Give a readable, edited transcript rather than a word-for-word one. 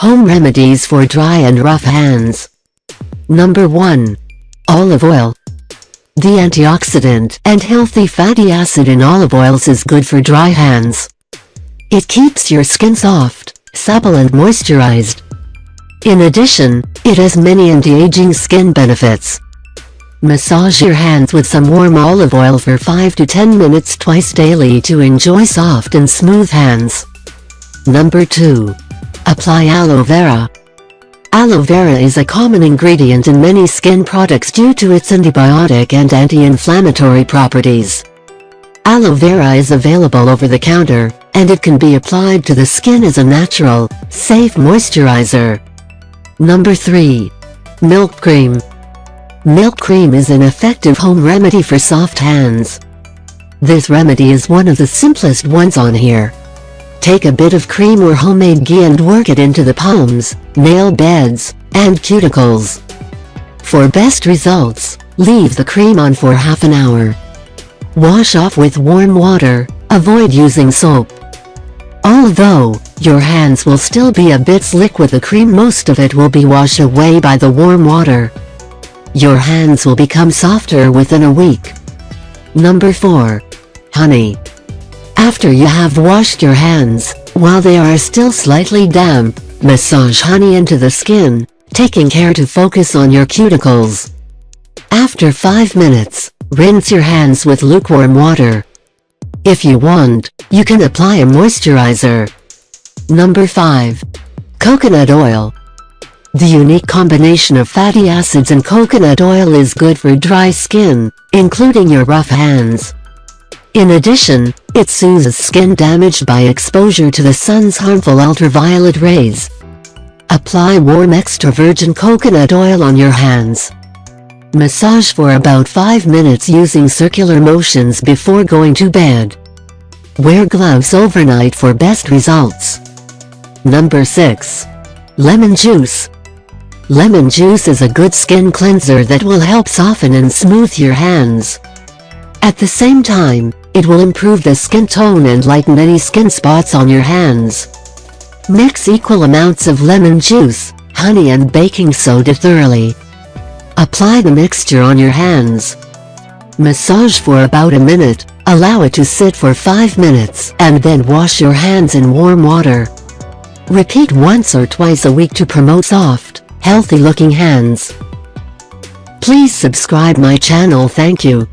Home remedies for dry and rough hands. Number 1. Olive oil. The antioxidant and healthy fatty acid in olive oils is good for dry hands. It keeps your skin soft, supple and moisturized. In addition, it has many anti-aging skin benefits. Massage your hands with some warm olive oil for 5 to 10 minutes twice daily to enjoy soft and smooth hands. Number 2. Apply aloe vera. Aloe vera is a common ingredient in many skin products due to its antibiotic and anti-inflammatory properties. Aloe vera is available over the counter, and it can be applied to the skin as a natural, safe moisturizer. Number 3. Milk cream. Milk cream is an effective home remedy for soft hands. This remedy is one of the simplest ones on here. Take a bit of cream or homemade ghee and work it into the palms, nail beds, and cuticles. For best results, leave the cream on for half an hour. Wash off with warm water, avoid using soap. Although your hands will still be a bit slick with the cream, most of it will be washed away by the warm water. Your hands will become softer within a week. Number 4. Honey. After you have washed your hands, while they are still slightly damp, massage honey into the skin, taking care to focus on your cuticles. After 5 minutes, rinse your hands with lukewarm water. If you want, you can apply a moisturizer. Number 5. Coconut oil. The unique combination of fatty acids and coconut oil is good for dry skin, including your rough hands. In addition, it soothes skin damaged by exposure to the sun's harmful ultraviolet rays. Apply warm extra virgin coconut oil on your hands. Massage for about 5 minutes using circular motions before going to bed. Wear gloves overnight for best results. Number 6. Lemon juice. Lemon juice is a good skin cleanser that will help soften and smooth your hands. At the same time, it will improve the skin tone and lighten any skin spots on your hands. Mix equal amounts of lemon juice, honey and baking soda thoroughly. Apply the mixture on your hands. Massage for about a minute, allow it to sit for 5 minutes, and then wash your hands in warm water. Repeat once or twice a week to promote soft, healthy-looking hands. Please subscribe my channel. Thank you.